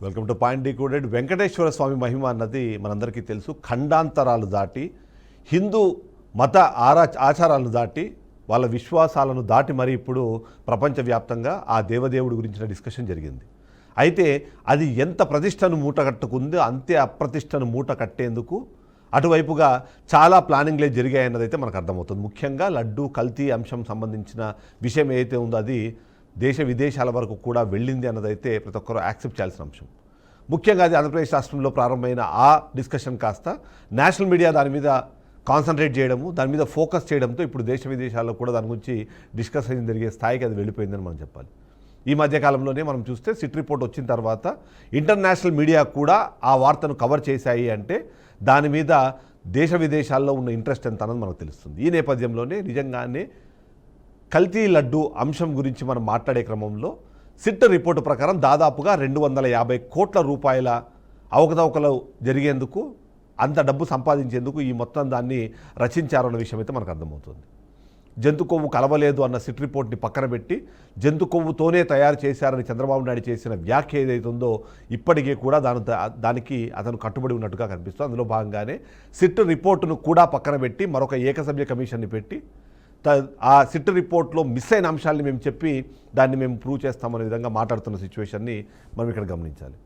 Welcome to point decoded. Venkateswara Swamy మహిమ అన్నది మనందరికీ తెలుసు. ఖండాంతరాలు దాటి హిందూ మత ఆచారాలను దాటి వాళ్ళ విశ్వాసాలను దాటి మరి ఇప్పుడు ప్రపంచవ్యాప్తంగా ఆ దేవదేవుడి గురించిన డిస్కషన్ జరిగింది. అయితే అది ఎంత ప్రతిష్టను మూట కట్టుకుందో అంతే అప్రతిష్టను మూట కట్టేందుకు అటువైపుగా చాలా ప్లానింగ్లే జరిగాయన్నదైతే మనకు అర్థమవుతుంది. ముఖ్యంగా లడ్డూ కల్తీ అంశం సంబంధించిన విషయం ఏదైతే ఉందో అది దేశ విదేశాల వరకు కూడా వెళ్ళింది అన్నదైతే ప్రతి ఒక్కరూ యాక్సెప్ట్ చేయాల్సిన అంశం. ముఖ్యంగా అది ఆంధ్రప్రదేశ్ రాష్ట్రంలో ప్రారంభమైన ఆ డిస్కషన్ కాస్త నేషనల్ మీడియా దాని మీద కాన్సన్ట్రేట్ చేయడము, దాని మీద ఫోకస్ చేయడంతో ఇప్పుడు దేశ విదేశాల్లో కూడా దాని గురించి డిస్కషన్ జరిగే స్థాయికి అది వెళ్ళిపోయిందని మనం చెప్పాలి. ఈ మధ్యకాలంలోనే మనం చూస్తే సిట్ రిపోర్ట్ వచ్చిన తర్వాత ఇంటర్నేషనల్ మీడియా కూడా ఆ వార్తను కవర్ చేశాయి అంటే దాని మీద దేశ విదేశాల్లో ఉన్న ఇంట్రెస్ట్ ఎంత అన్నది మనకు తెలుస్తుంది. ఈ నేపథ్యంలోనే నిజంగానే కల్తీ లడ్డు అంశం గురించి మనం మాట్లాడే క్రమంలో సిట్ రిపోర్టు ప్రకారం దాదాపుగా 250 కోట్ల రూపాయల అవకతవకలు జరిగేందుకు, అంత డబ్బు సంపాదించేందుకు ఈ మొత్తం దాన్ని రచించారన్న విషయం అయితే మనకు అర్థమవుతుంది. జంతు కొవ్వు కలవలేదు అన్న సిట్ రిపోర్ట్ని పక్కన పెట్టి జంతు కొవ్వుతోనే తయారు చేశారని చంద్రబాబు నాయుడు చేసిన వ్యాఖ్య ఏదైతుందో ఇప్పటికీ కూడా దానికి అతను కట్టుబడి ఉన్నట్టుగా కనిపిస్తుంది. అందులో భాగంగానే సిట్ రిపోర్టును కూడా పక్కన పెట్టి మరొక ఏకసభ్య కమిషన్ని పెట్టి ఆ సిట్ రిపోర్ట్లో మిస్ అయిన అంశాలని మేము చెప్పి దాన్ని మేము ప్రూవ్ చేస్తామనే విధంగా మాట్లాడుతున్న సిచ్యువేషన్ని మనం ఇక్కడ గమనించాలి.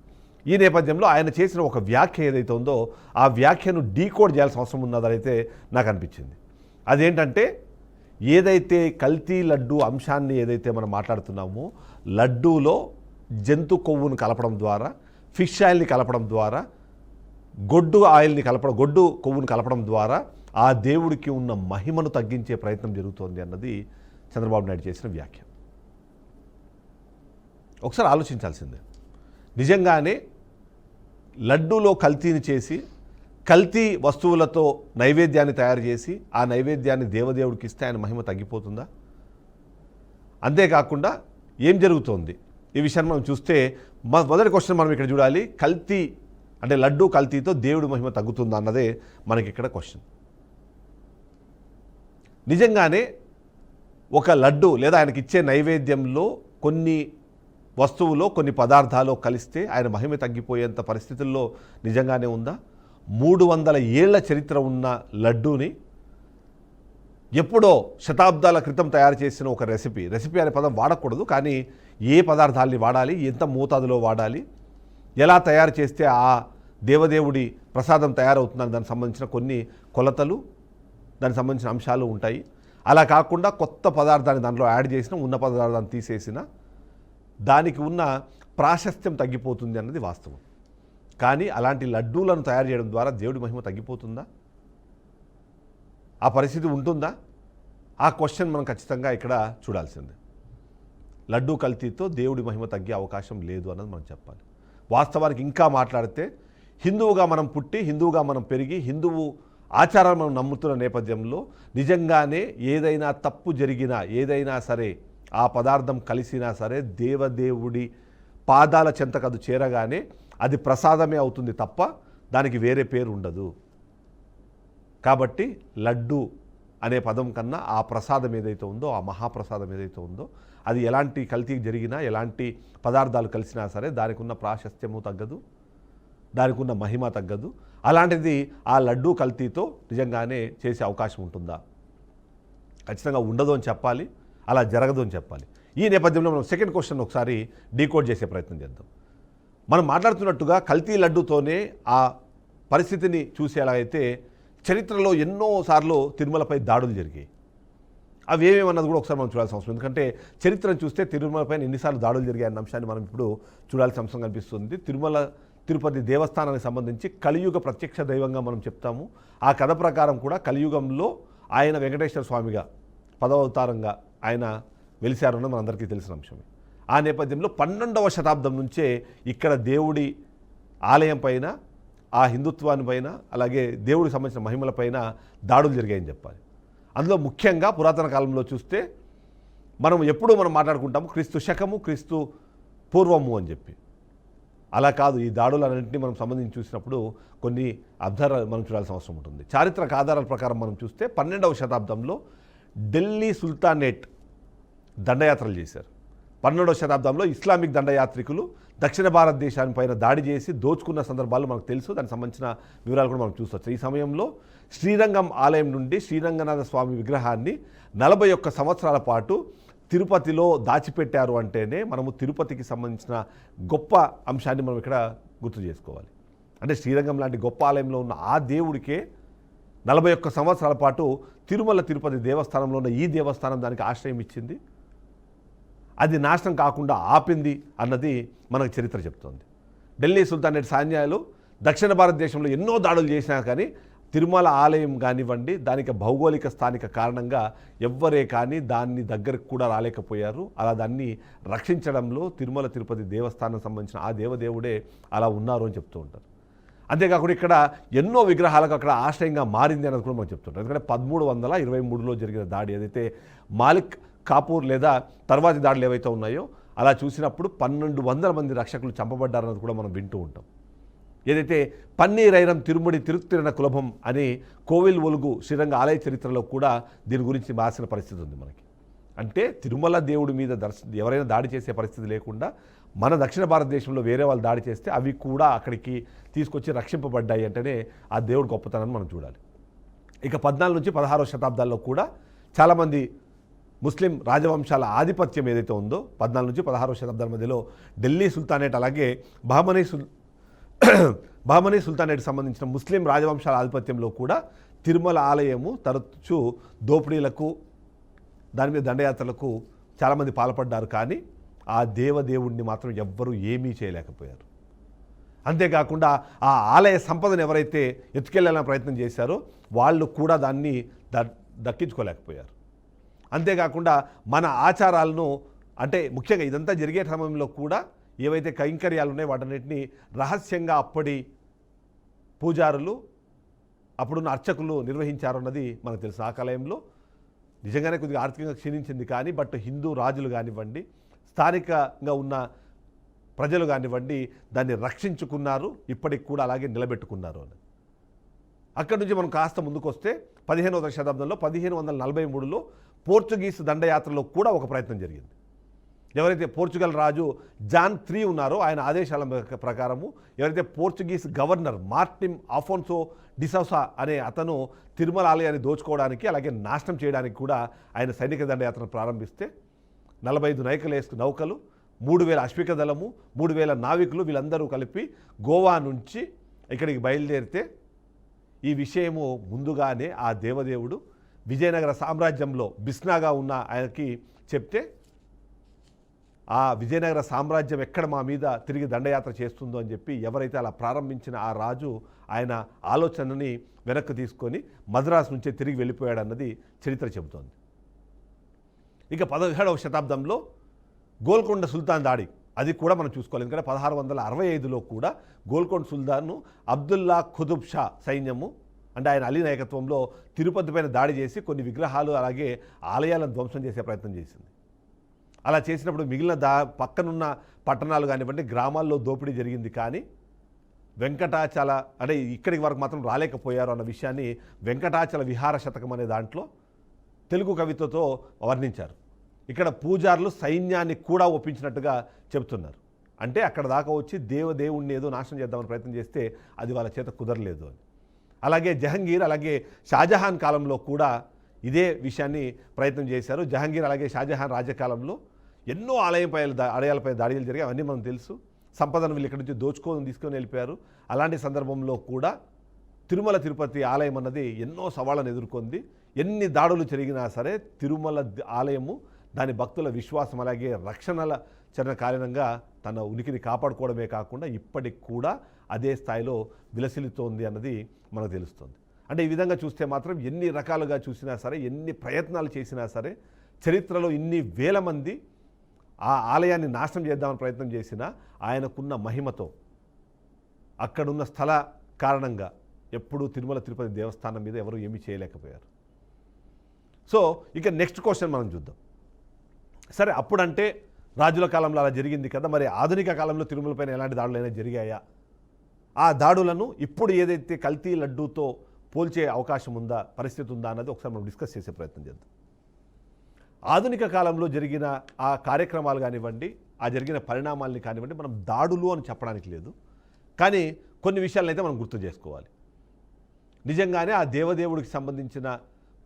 ఈ నేపథ్యంలో ఆయన చేసిన ఒక వ్యాఖ్య ఏదైతే ఉందో ఆ వ్యాఖ్యను డీకోడ్ చేయాల్సిన అవసరం ఉన్నదైతే నాకు అనిపించింది. అదేంటంటే ఏదైతే కల్తీ లడ్డు అంశాన్ని ఏదైతే మనం మాట్లాడుతున్నామో లడ్డూలో జంతు కొవ్వును కలపడం ద్వారా, ఫిష్ ఆయిల్ని కలపడం ద్వారా, గొడ్డు కొవ్వును కలపడం ద్వారా ఆ దేవుడికి ఉన్న మహిమను తగ్గించే ప్రయత్నం జరుగుతోంది అన్నది చంద్రబాబు నాయుడు చేసిన వ్యాఖ్య. ఒకసారి ఆలోచించాల్సిందే. నిజంగానే లడ్డూలో కల్తీని చేసి కల్తీ వస్తువులతో నైవేద్యాన్ని తయారు చేసి ఆ నైవేద్యాన్ని దేవదేవుడికి ఇస్తే ఆయన మహిమ తగ్గిపోతుందా? అంతేకాకుండా ఏం జరుగుతోంది ఈ విషయాన్ని మనం చూస్తే మొదటి క్వశ్చన్ మనం ఇక్కడ చూడాలి. కల్తీ అంటే లడ్డూ కల్తీతో దేవుడి మహిమ తగ్గుతుందా అన్నదే మనకి ఇక్కడ క్వశ్చన్. నిజంగానే ఒక లడ్డు లేదా ఆయనకి ఇచ్చే నైవేద్యంలో కొన్ని వస్తువులో కొన్ని పదార్థాలు కలిస్తే ఆయన మహిమ తగ్గిపోయేంత పరిస్థితుల్లో నిజంగానే ఉందా? 300 ఏళ్ల చరిత్ర ఉన్న లడ్డూని ఎప్పుడో శతాబ్దాల క్రితం తయారు చేసిన ఒక రెసిపీ అనే పదం వాడకూడదు, కానీ ఏ పదార్థాలని వాడాలి, ఎంత మోతాదులో వాడాలి, ఎలా తయారు చేస్తే ఆ దేవదేవుడి ప్రసాదం తయారవుతుందని దానికి సంబంధించిన కొన్ని కొలతలు, దానికి సంబంధించిన అంశాలు ఉంటాయి. అలా కాకుండా కొత్త పదార్థాన్ని దాంట్లో యాడ్ చేసిన, ఉన్న పదార్థాన్ని తీసేసిన దానికి ఉన్న ప్రాశస్త్యం తగ్గిపోతుంది అన్నది వాస్తవం. కానీ అలాంటి లడ్డూలను తయారు చేయడం ద్వారా దేవుడి మహిమ తగ్గిపోతుందా? ఆ పరిస్థితి ఉంటుందా? ఆ క్వశ్చన్ మనం ఖచ్చితంగా ఇక్కడ చూడాల్సిందే. లడ్డూ కల్తీతో దేవుడి మహిమ తగ్గే అవకాశం లేదు అన్నది మనం చెప్పాలి. వాస్తవానికి ఇంకా మాట్లాడితే హిందువుగా మనం పుట్టి, హిందువుగా మనం పెరిగి, హిందువు ఆచారాలు మనం నమ్ముతున్న నేపథ్యంలో నిజంగానే ఏదైనా తప్పు జరిగినా, ఏదైనా సరే ఆ పదార్థం కలిసినా సరే దేవదేవుడి పాదాల చెంతకు అది చేరగానే అది ప్రసాదమే అవుతుంది తప్ప దానికి వేరే పేరు ఉండదు. కాబట్టి లడ్డు అనే పదం కన్నా ఆ ప్రసాదం ఏదైతే ఉందో, ఆ మహాప్రసాదం ఏదైతే ఉందో అది ఎలాంటి కల్తీ జరిగినా, ఎలాంటి పదార్థాలు కలిసినా సరే దానికి ఉన్న ప్రాశస్త్యము తగ్గదు, దానికి ఉన్న మహిమ తగ్గదు. అలాంటిది ఆ లడ్డూ కల్తీతో నిజంగానే చేసే అవకాశం ఉంటుందా? ఖచ్చితంగా ఉండదు అని చెప్పాలి, అలా జరగదు అని చెప్పాలి. ఈ నేపథ్యంలో మనం సెకండ్ క్వశ్చన్ ఒకసారి డీకోడ్ చేసే ప్రయత్నం చేద్దాం. మనం మాట్లాడుతున్నట్టుగా కల్తీ లడ్డూతోనే ఆ పరిస్థితిని చూసేలాగైతే చరిత్రలో ఎన్నోసార్లు తిరుమలపై దాడులు జరిగాయి. అవి ఏమేమన్నది కూడా ఒకసారి మనం చూడాల్సిన అవసరం. ఎందుకంటే చరిత్రను చూస్తే తిరుమలపైన ఎన్నిసార్లు దాడులు జరిగాయి అన్న అంశాన్ని మనం ఇప్పుడు చూడాల్సిన అంశం కనిపిస్తుంది. తిరుపతి దేవస్థానానికి సంబంధించి కలియుగ ప్రత్యక్ష దైవంగా మనం చెప్తాము. ఆ కథ ప్రకారం కూడా కలియుగంలో ఆయన వెంకటేశ్వర స్వామిగా 10వ అవతారంగా ఆయన వెలిశారన్నది మనందరికీ తెలిసిన అంశమే. ఆ నేపథ్యంలో 12వ శతాబ్దం నుంచే ఇక్కడ దేవుడి ఆలయం పైన, ఆ హిందుత్వాన్ని పైన, అలాగే దేవుడికి సంబంధించిన మహిమల పైన దాడులు జరిగాయని చెప్పాలి. అందులో ముఖ్యంగా పురాతన కాలంలో చూస్తే మనం మాట్లాడుకుంటాము క్రీస్తు శకము, క్రీస్తు పూర్వము అని చెప్పి. అలా కాదు, ఈ దాడులన్నింటినీ మనం సంబంధించి చూసినప్పుడు కొన్ని ఆధారాలు మనం చూడాల్సిన అవసరం ఉంటుంది. చారిత్రక ఆధారాల ప్రకారం మనం చూస్తే 12వ శతాబ్దంలో ఢిల్లీ సుల్తానేట్ దండయాత్రలు చేశారు. 12వ శతాబ్దంలో ఇస్లామిక్ దండయాత్రికులు దక్షిణ భారతదేశాన్ని పైన దాడి చేసి దోచుకున్న సందర్భాలు మనకు తెలుసు. దానికి సంబంధించిన వివరాలు కూడా మనం చూసొచ్చు. ఈ సమయంలో శ్రీరంగం ఆలయం నుండి శ్రీరంగనాథ స్వామి విగ్రహాన్ని 41 సంవత్సరాల పాటు తిరుపతిలో దాచిపెట్టారు అంటేనే మనము తిరుపతికి సంబంధించిన గొప్ప అంశాన్ని మనం ఇక్కడ గుర్తు చేసుకోవాలి. అంటే శ్రీరంగం లాంటి గొప్ప ఆలయంలో ఉన్న ఆ దేవుడికే 41 సంవత్సరాల పాటు తిరుమల తిరుపతి దేవస్థానంలో ఉన్న ఈ దేవస్థానం దానికి ఆశ్రయం ఇచ్చింది. అది నాశనం కాకుండా ఆపింది అన్నది మనకు చరిత్ర చెప్తోంది. ఢిల్లీ సుల్తానేట్ సైన్యాలు దక్షిణ భారతదేశంలో ఎన్నో దాడులు చేసినా కానీ తిరుమల ఆలయం కానివ్వండి, దానికి భౌగోళిక స్థానిక కారణంగా ఎవ్వరే కానీ దాన్ని దగ్గరకు కూడా రాలేకపోయారు. అలా దాన్ని రక్షించడంలో తిరుమల తిరుపతి దేవస్థానం సంబంధించిన ఆ దేవదేవుడే అలా ఉన్నారు అని చెప్తూ ఉంటారు. అంతేకాకుండా ఇక్కడ ఎన్నో విగ్రహాలకు అక్కడ ఆశ్రయంగా మారింది అన్నది కూడా మనం చెప్తుంటారు. ఎందుకంటే 1323లో జరిగిన దాడి ఏదైతే మాలిక్ కాపూర్ లేదా తర్వాతి దాడులు ఏవైతే ఉన్నాయో అలా చూసినప్పుడు 1200 మంది రక్షకులు చంపబడ్డారన్నది కూడా మనం వింటూ ఉంటాం. ఏదైతే పన్నీరైరం తిరుముడి తిరుత్తిరన కులభం అని కోవిల్ ఒలుగు శ్రీరంగ ఆలయ చరిత్రలో కూడా దీని గురించి రాసిన పరిస్థితి ఉంది మనకి. అంటే తిరుమల దేవుడి మీద ఎవరైనా దాడి చేసే పరిస్థితి లేకుండా మన దక్షిణ భారతదేశంలో వేరే వాళ్ళు దాడి చేస్తే అవి కూడా అక్కడికి తీసుకొచ్చి రక్షింపబడ్డాయి అంటేనే ఆ దేవుడి గొప్పతనాన్ని మనం చూడాలి. ఇక 14 నుంచి 16వ శతాబ్దాల్లో కూడా చాలామంది ముస్లిం రాజవంశాల ఆధిపత్యం ఏదైతే ఉందో 14 నుంచి 16వ శతాబ్దాల మధ్యలో ఢిల్లీ సుల్తానేట్ అలాగే బహమనీ సుల్తానేట్కి సంబంధించిన ముస్లిం రాజవంశాల ఆధిపత్యంలో కూడా తిరుమల ఆలయము తరచూ దోపిడీలకు దాని మీద దండయాత్రలకు చాలామంది పాల్పడ్డారు. కానీ ఆ దేవదేవుణ్ణి మాత్రం ఎవ్వరూ ఏమీ చేయలేకపోయారు. అంతేకాకుండా ఆ ఆలయ సంపదను ఎవరైతే ఎత్తుకెళ్లాలని ప్రయత్నం చేశారో వాళ్ళు కూడా దాన్ని దక్కించుకోలేకపోయారు. అంతేకాకుండా మన ఆచారాలను అంటే ముఖ్యంగా ఇదంతా జరిగే సమయంలో కూడా ఏవైతే కైంకర్యాలు ఉన్నాయో వాటన్నిటిని రహస్యంగా అప్పటి పూజారులు అప్పుడున్న అర్చకులు నిర్వహించారు అన్నది మనకు తెలుసు. ఆ కాలంలో నిజంగానే కొద్దిగా ఆర్థికంగా క్షీణించింది కానీ బట్ హిందూ రాజులు కానివ్వండి, స్థానికంగా ఉన్న ప్రజలు కానివ్వండి దాన్ని రక్షించుకున్నారు, ఇప్పటికి కూడా అలాగే నిలబెట్టుకున్నారు అని. అక్కడి నుంచి మనం కాస్త ముందుకు వస్తే 15వ శతాబ్దంలో 1543లో పోర్చుగీస్ దండయాత్రలో కూడా ఒక ప్రయత్నం జరిగింది. ఎవరైతే పోర్చుగల్ రాజు జాన్ III ఉన్నారో ఆయన ఆదేశాల ప్రకారము ఎవరైతే పోర్చుగీస్ గవర్నర్ మార్టిన్ అఫోన్సో డిసౌసా అనే అతను తిరుమల ఆలయాన్ని దోచుకోవడానికి అలాగే నాశనం చేయడానికి కూడా ఆయన సైనిక దండయాత్రను ప్రారంభిస్తే 45 నౌకలు 3000 అశ్విక దళము 3000 నావికులు వీళ్ళందరూ కలిపి గోవా నుంచి ఇక్కడికి బయలుదేరితే ఈ విషయము ముందుగానే ఆ దేవదేవుడు విజయనగర సామ్రాజ్యంలో బిస్నాగా ఉన్న ఆయనకి చెప్తే ఆ విజయనగర సామ్రాజ్యం ఎక్కడ మా మీద తిరిగి దండయాత్ర చేస్తుందో అని చెప్పి ఎవరైతే అలా ప్రారంభించిన ఆ రాజు ఆయన ఆలోచనని వెనక్కి తీసుకొని మద్రాసు నుంచే తిరిగి వెళ్ళిపోయాడన్నది చరిత్ర చెబుతోంది. ఇక 17వ శతాబ్దంలో గోల్కొండ సుల్తాన్ దాడి అది కూడా మనం చూసుకోవాలి. ఎందుకంటే 1665లో కూడా గోల్కొండ సుల్తాను అబ్దుల్లా ఖుతుబ్ షా సైన్యము అంటే ఆయన అలీ నాయకత్వంలో తిరుపతి పైన దాడి చేసి కొన్ని విగ్రహాలు అలాగే ఆలయాలను ధ్వంసం చేసే ప్రయత్నం చేసింది. అలా చేసినప్పుడు మిగిలిన పక్కనున్న పట్టణాలు కానివ్వండి గ్రామాల్లో దోపిడీ జరిగింది. కానీ వెంకటాచల అంటే ఇక్కడికి వరకు మాత్రం రాలేకపోయారు అన్న విషయాన్ని వెంకటాచల విహార శతకం అనే దాంట్లో తెలుగు కవితతో వర్ణించారు. ఇక్కడ పూజారులు సైన్యాన్ని కూడా ఒప్పించినట్టుగా చెబుతున్నారు. అంటే అక్కడ దాకా వచ్చి దేవుణ్ణి ఏదో నాశనం చేద్దామని ప్రయత్నం చేస్తే అది వాళ్ళ చేత కుదరలేదు అని. అలాగే జహంగీర్ అలాగే షాజహాన్ కాలంలో కూడా ఇదే విషయాన్ని ప్రయత్నం చేశారు. జహంగీర్ అలాగే షాజహాన్ రాజ్యకాలంలో ఎన్నో ఆలయాలపై దాడులు జరిగాయి, అవన్నీ మనకు తెలుసు. సంపదను వీళ్ళు ఇక్కడి నుంచి తీసుకొని వెళ్ళిపోయారు. అలాంటి సందర్భంలో కూడా తిరుమల తిరుపతి ఆలయం అన్నది ఎన్నో సవాళ్ళను ఎదుర్కొంది. ఎన్ని దాడులు జరిగినా సరే తిరుమల ఆలయము దాని భక్తుల విశ్వాసం అలాగే రక్షణల చరణ కారణంగా తన ఉనికిని కాపాడుకోవడమే కాకుండా ఇప్పటికి కూడా అదే స్థాయిలో విలసిల్లుతోంది అన్నది మనకు తెలుస్తుంది. అంటే ఈ విధంగా చూస్తే మాత్రం ఎన్ని రకాలుగా చూసినా సరే ఎన్ని ప్రయత్నాలు చేసినా సరే చరిత్రలో ఇన్ని వేల మంది ఆ ఆలయాన్ని నాశనం చేద్దామని ప్రయత్నం చేసినా ఆయనకున్న మహిమతో అక్కడున్న స్థల కారణంగా ఎప్పుడూ తిరుమల తిరుపతి దేవస్థానం మీద ఎవరు ఏమీ చేయలేకపోయారు. సో ఇక నెక్స్ట్ క్వశ్చన్ మనం చూద్దాం. సరే అప్పుడంటే రాజుల కాలంలో అలా జరిగింది కదా, మరి ఆధునిక కాలంలో తిరుమల పైన ఎలాంటి దాడులైనా జరిగాయా? ఆ దాడులను ఇప్పుడు ఏదైతే కల్తీ లడ్డూతో పోల్చే అవకాశం ఉందా, పరిస్థితి ఉందా అన్నది ఒకసారి మనం డిస్కస్ చేసే ప్రయత్నం చేద్దాం. ఆధునిక కాలంలో జరిగిన ఆ కార్యక్రమాలు కానివ్వండి, ఆ జరిగిన పరిణామాల్ని కానివ్వండి, మనం దాడులు అని చెప్పడానికి లేదు. కానీ కొన్ని విషయాలను అయితే మనం గుర్తు చేసుకోవాలి. నిజంగానే ఆ దేవదేవుడికి సంబంధించిన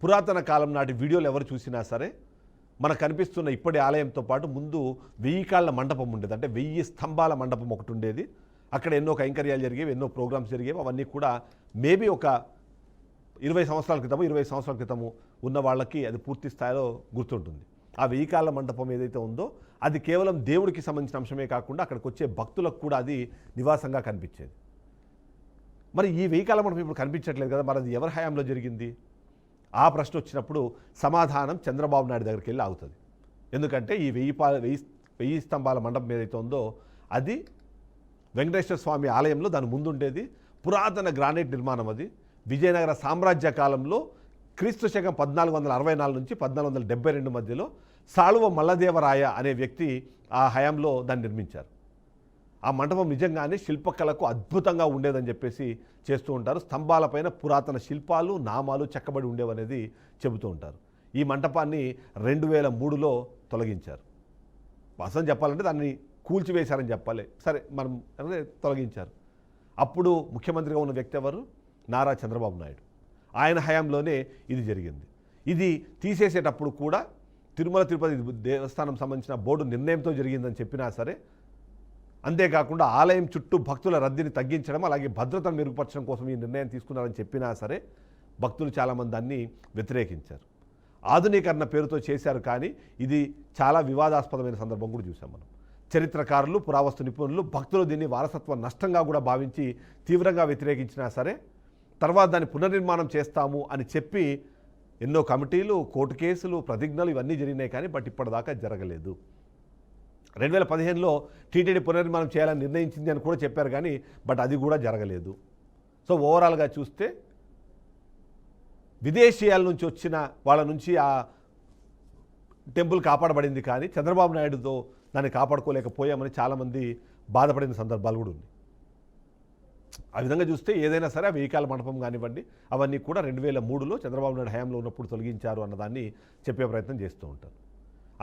పురాతన కాలం నాటి వీడియోలు ఎవరు చూసినా సరే మనకు కనిపిస్తున్న ఇప్పటి ఆలయంతో పాటు ముందు 1000 కాళ్ళ మండపం ఉండేది. అంటే 1000 స్తంభాల మండపం ఒకటి ఉండేది. అక్కడ ఎన్నో కైంకర్యాలు జరిగేవి, ఎన్నో ప్రోగ్రామ్స్ జరిగేవి. అవన్నీ కూడా మేబీ ఒక 20 సంవత్సరాల క్రితము 25 సంవత్సరాల క్రితము ఉన్న వాళ్ళకి అది పూర్తి స్థాయిలో గుర్తుంటుంది. ఆ 1000 కాళ్ళ మండపం ఏదైతే ఉందో అది కేవలం దేవుడికి సంబంధించిన అంశమే కాకుండా అక్కడికి వచ్చే భక్తులకు కూడా అది నివాసంగా కనిపించేది. మరి ఈ 1000 కాళ్ళ మండపం ఇప్పుడు కనిపించట్లేదు కదా, మరి అది ఎవరి హయాంలో జరిగింది? ఆ ప్రశ్న వచ్చినప్పుడు సమాధానం చంద్రబాబు నాయుడు దగ్గరికి వెళ్ళి ఆగుతుంది. ఎందుకంటే ఈ 1000 స్తంభాల మండపం ఏదైతే ఉందో అది వెంకటేశ్వర స్వామి ఆలయంలో దాని ముందుండేది. పురాతన గ్రానైట్ నిర్మాణం. అది విజయనగర సామ్రాజ్య కాలంలో క్రీస్తు శకం 1464 నుంచి 1472 మధ్యలో సాళువ మల్లదేవరాయ అనే వ్యక్తి ఆ హయాంలో దాన్ని నిర్మించారు. ఆ మండపం నిజంగానే శిల్పకళకు అద్భుతంగా ఉండేదని చెప్పేసి చేస్తూ ఉంటారు. స్తంభాలపైన పురాతన శిల్పాలు, నామాలు చెక్కబడి ఉండేవనేది చెబుతూ ఉంటారు. ఈ మంటపాన్ని 2003లో తొలగించారు. వాస్తవం చెప్పాలంటే దాన్ని కూల్చివేశారని చెప్పాలి. సరే, మనం అంటే తొలగించారు. అప్పుడు ముఖ్యమంత్రిగా ఉన్న వ్యక్తి ఎవరు? నారా చంద్రబాబు నాయుడు. ఆయన హయాంలోనే ఇది జరిగింది. ఇది తీసేసేటప్పుడు కూడా తిరుమల తిరుపతి దేవస్థానం సంబంధించిన బోర్డు నిర్ణయంతో జరిగిందని చెప్పినా సరే, అంతేకాకుండా ఆలయం చుట్టూ భక్తుల రద్దీని తగ్గించడం, అలాగే భద్రతను మెరుగుపరచడం కోసం ఈ నిర్ణయం తీసుకున్నారని చెప్పినా సరే భక్తులు చాలామంది దాన్ని వ్యతిరేకించారు. ఆధునీకరణ పేరుతో చేశారు, కానీ ఇది చాలా వివాదాస్పదమైన సందర్భం కూడా చూసాం మనం. చరిత్రకారులు, పురావస్తు నిపుణులు భక్తులు దీన్ని వారసత్వ నష్టంగా కూడా భావించి తీవ్రంగా వ్యతిరేకించినా సరే తర్వాత దాన్ని పునర్నిర్మాణం చేస్తాము అని చెప్పి ఎన్నో కమిటీలు, కోర్టు కేసులు, ప్రతిజ్ఞలు ఇవన్నీ జరిగినాయి. కానీ బట్ ఇప్పటిదాకా జరగలేదు. 2015లో టీటీడీ పునర్నిర్మాణం చేయాలని నిర్ణయించింది అని కూడా చెప్పారు, కానీ బట్ అది కూడా జరగలేదు. సో ఓవరాల్గా చూస్తే విదేశీయాల నుంచి వచ్చిన వాళ్ళ నుంచి ఆ టెంపుల్ కాపాడబడింది, కానీ చంద్రబాబు నాయుడుతో దాన్ని కాపాడుకోలేకపోయామని చాలామంది బాధపడిన సందర్భాలు కూడా ఉన్నాయి. ఆ విధంగా చూస్తే ఏదైనా సరే ఆ 1000 కాళ్ళ మండపం కానివ్వండి అవన్నీ కూడా 2003లో చంద్రబాబు నాయుడు హయాంలో ఉన్నప్పుడు తొలగించారు అన్నదాన్ని చెప్పే ప్రయత్నం చేస్తూ ఉంటారు.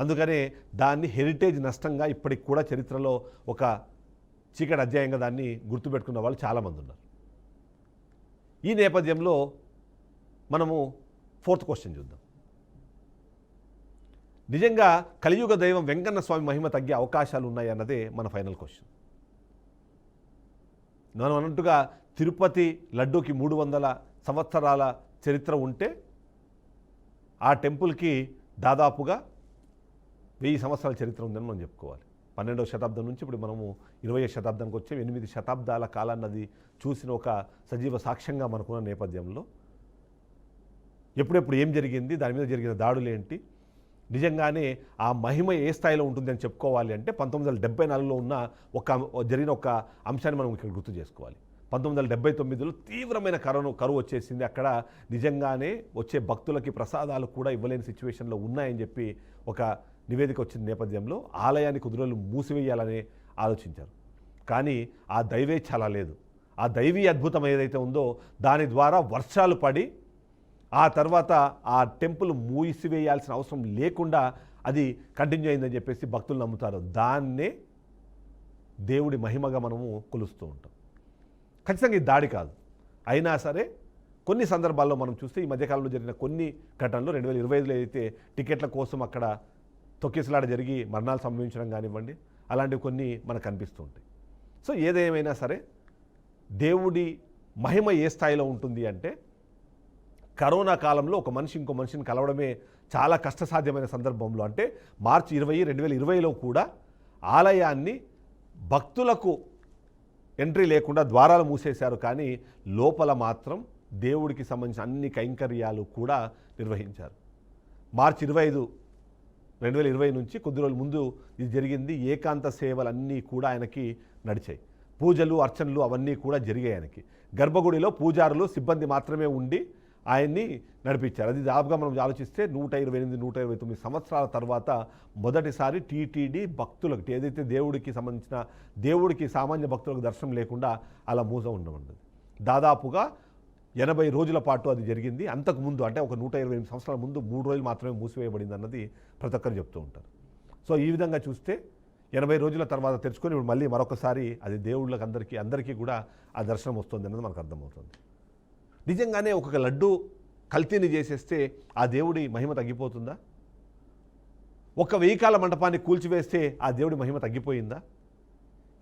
అందుకనే దాన్ని హెరిటేజ్ నష్టంగా ఇప్పటికి కూడా చరిత్రలో ఒక చీకటి అధ్యాయంగా దాన్ని గుర్తుపెట్టుకున్న వాళ్ళు చాలామంది ఉన్నారు. ఈ నేపథ్యంలో మనము 4th క్వశ్చన్ చూద్దాం. నిజంగా కలియుగ దైవం వెంకన్న స్వామి మహిమ తగ్గే అవకాశాలు ఉన్నాయి అన్నదే మన ఫైనల్ క్వశ్చన్. మనం అన్నట్టుగా తిరుపతి లడ్డూకి 300 సంవత్సరాల చరిత్ర ఉంటే ఆ టెంపుల్కి దాదాపుగా 1000 సంవత్సరాల చరిత్ర ఉందని మనం చెప్పుకోవాలి. 12వ శతాబ్దం నుంచి ఇప్పుడు మనము 20వ శతాబ్దానికి వచ్చే 8 శతాబ్దాల కాలాన్నది చూసిన ఒక సజీవ సాక్ష్యంగా మనకున్న నేపథ్యంలో ఎప్పుడెప్పుడు ఏం జరిగింది, దాని మీద జరిగిన దాడులు ఏంటి, నిజంగానే ఆ మహిమ ఏ స్థాయిలో ఉంటుంది అని చెప్పుకోవాలి అంటే 1974లో ఉన్న జరిగిన ఒక అంశాన్ని మనం ఇక్కడ గుర్తు చేసుకోవాలి. 1979లో తీవ్రమైన కరువు వచ్చేసింది. అక్కడ నిజంగానే వచ్చే భక్తులకి ప్రసాదాలు కూడా ఇవ్వలేని సిచ్యువేషన్లో ఉన్నాయని చెప్పి ఒక నివేదిక వచ్చిన నేపథ్యంలో ఆలయాన్ని కొద్ది రోజులు మూసివేయాలని ఆలోచించారు. కానీ ఆ దైవేచ్ఛ అలా లేదు. ఆ దైవీ అద్భుతం ఏదైతే ఉందో దాని ద్వారా వర్షాలు పడి ఆ తర్వాత ఆ టెంపుల్ మూసివేయాల్సిన అవసరం లేకుండా అది కంటిన్యూ అయిందని చెప్పేసి భక్తులు నమ్ముతారు. దాన్నే దేవుడి మహిమగా మనము కొలుస్తూ ఉంటాం. ఖచ్చితంగా ఇది దాడి కాదు. అయినా సరే కొన్ని సందర్భాల్లో మనం చూస్తే ఈ మధ్యకాలంలో జరిగిన కొన్ని ఘటనలు 2025లో అయితే టికెట్ల కోసం అక్కడ తొక్కిసలాట జరిగి మరణాలు సంభవించడం కానివ్వండి, అలాంటివి కొన్ని మనకు కనిపిస్తూ ఉంటాయి. సో ఏదేమైనా సరే దేవుడి మహిమ ఏ స్థాయిలో ఉంటుంది అంటే కరోనా కాలంలో ఒక మనిషి ఇంకో మనిషిని కలవడమే చాలా కష్టసాధ్యమైన సందర్భంలో, అంటే మార్చి 20, 2020లో కూడా ఆలయాన్ని భక్తులకు ఎంట్రీ లేకుండా ద్వారాలు మూసేశారు. కానీ లోపల మాత్రం దేవుడికి సంబంధించిన అన్ని కైంకర్యాలు కూడా నిర్వహించారు. మార్చి 25, 2020 నుంచి కొద్ది రోజుల ముందు ఇది జరిగింది. ఏకాంత సేవలన్నీ కూడా ఆయనకి నడిచాయి. పూజలు, అర్చనలు అవన్నీ కూడా జరిగాయి. ఆయనకి గర్భగుడిలో పూజారులు, సిబ్బంది మాత్రమే ఉండి ఆయన్ని నడిపించారు. అది దాదాపుగా మనం ఆలోచిస్తే 128, 129 సంవత్సరాల తర్వాత మొదటిసారి టీటీడీ భక్తులకు ఏదైతే దేవుడికి సంబంధించిన సామాన్య భక్తులకు దర్శనం లేకుండా అలా మూస ఉండమంటుంది. దాదాపుగా 80 రోజుల పాటు అది జరిగింది. అంతకుముందు అంటే ఒక 128 సంవత్సరాల ముందు 3 రోజులు మాత్రమే మూసివేయబడింది అన్నది ప్రతి ఒక్కరు చెప్తూ ఉంటారు. సో ఈ విధంగా చూస్తే 80 రోజుల తర్వాత తెరుచుకొని ఇప్పుడు మళ్ళీ మరొకసారి అది దేవుళ్ళకి అందరికీ కూడా ఆ దర్శనం వస్తుంది అన్నది మనకు అర్థమవుతుంది. నిజంగానే ఒక లడ్డు కల్తీని చేసేస్తే ఆ దేవుడి మహిమ తగ్గిపోతుందా? ఒక 1000 కాల మంటపాన్ని కూల్చివేస్తే ఆ దేవుడి మహిమ తగ్గిపోయిందా?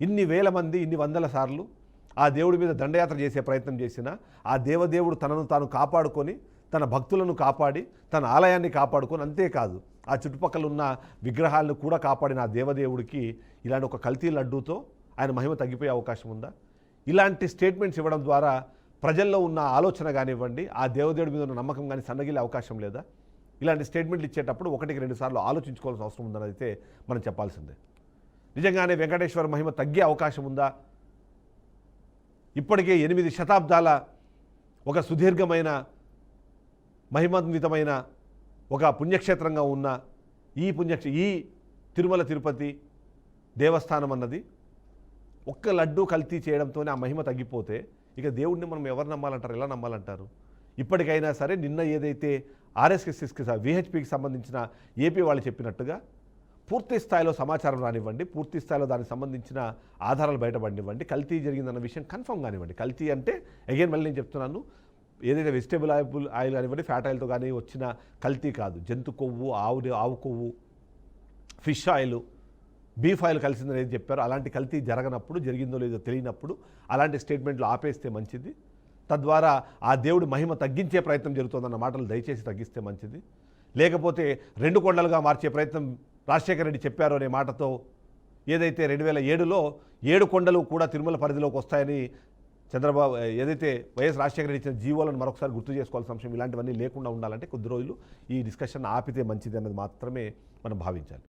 ఇన్ని వేల మంది ఇన్ని వందల సార్లు ఆ దేవుడి మీద దండయాత్ర చేసే ప్రయత్నం చేసినా ఆ దేవదేవుడు తనను తాను కాపాడుకొని తన భక్తులను కాపాడి తన ఆలయాన్ని కాపాడుకొని, అంతేకాదు ఆ చుట్టుపక్కల ఉన్న విగ్రహాలను కూడా కాపాడిన ఆ దేవదేవుడికి ఇలాంటి ఒక కల్తీ లడ్డూతో ఆయన మహిమ తగ్గిపోయే అవకాశం ఉందా? ఇలాంటి స్టేట్మెంట్స్ ఇవ్వడం ద్వారా ప్రజల్లో ఉన్న ఆలోచన కానివ్వండి, ఆ దేవదేవుడి మీద ఉన్న నమ్మకం కానీ సన్నగిలే అవకాశం లేదా? ఇలాంటి స్టేట్మెంట్లు ఇచ్చేటప్పుడు 1-2 సార్లు ఆలోచించుకోవాల్సిన అవసరం ఉందని అయితే మనం చెప్పాల్సిందే. నిజంగానే వెంకటేశ్వర మహిమ తగ్గే అవకాశం ఉందా? ఇప్పటికే 8 శతాబ్దాల ఒక సుదీర్ఘమైన మహిమాన్వితమైన ఒక పుణ్యక్షేత్రంగా ఉన్న ఈ తిరుమల తిరుపతి దేవస్థానం అన్నది ఒక్క లడ్డు కల్తీ చేయడంతోనే ఆ మహిమ తగ్గిపోతే ఇక దేవుడిని మనం ఎవరు నమ్మాలంటారు, ఎలా నమ్మాలంటారు? ఇప్పటికైనా సరే నిన్న ఏదైతే ఆర్ఎస్ఎస్కి విహెచ్పికి సంబంధించిన ఏపీ వాళ్ళు చెప్పినట్టుగా పూర్తి స్థాయిలో సమాచారం రానివ్వండి, పూర్తి స్థాయిలో దానికి సంబంధించిన ఆధారాలు బయటపడినివ్వండి, కల్తీ జరిగిందన్న విషయం కన్ఫర్మ్ కానివ్వండి. కల్తీ అంటే అగైన్ మళ్ళీ నేను చెప్తున్నాను, ఏదైతే వెజిటేబుల్ ఆయిల్ కానివ్వండి, ఫ్యాట్ ఆయిల్తో కానీ వచ్చిన కల్తీ కాదు. జంతు కొవ్వు, ఆవు కొవ్వు, ఫిష్ ఆయిల్, బీఫ్ ఆయిల్ కలిసిందని ఏది చెప్పారో అలాంటి కల్తీ జరగనప్పుడు, జరిగిందో లేదో తెలియనప్పుడు అలాంటి స్టేట్మెంట్లు ఆపేస్తే మంచిది. తద్వారా ఆ దేవుడి మహిమ తగ్గించే ప్రయత్నం జరుగుతుందన్న మాటలు దయచేసి తగ్గిస్తే మంచిది. లేకపోతే 2 కొండలుగా మార్చే ప్రయత్నం రాజశేఖర రెడ్డి చెప్పారు అనే మాటతో ఏదైతే 2007లో 7 కొండలు కూడా తిరుమల పరిధిలోకి వస్తాయని చంద్రబాబు ఏదైతే వైఎస్ రాజశేఖర రెడ్డి ఇచ్చిన జీవోలను మరొకసారి గుర్తు చేసుకోవాల్సిన అంశం, ఇలాంటివన్నీ లేకుండా ఉండాలంటే కొద్ది రోజులు ఈ డిస్కషన్ ఆపితే మంచిది అన్నది మాత్రమే మనం భావించాలి.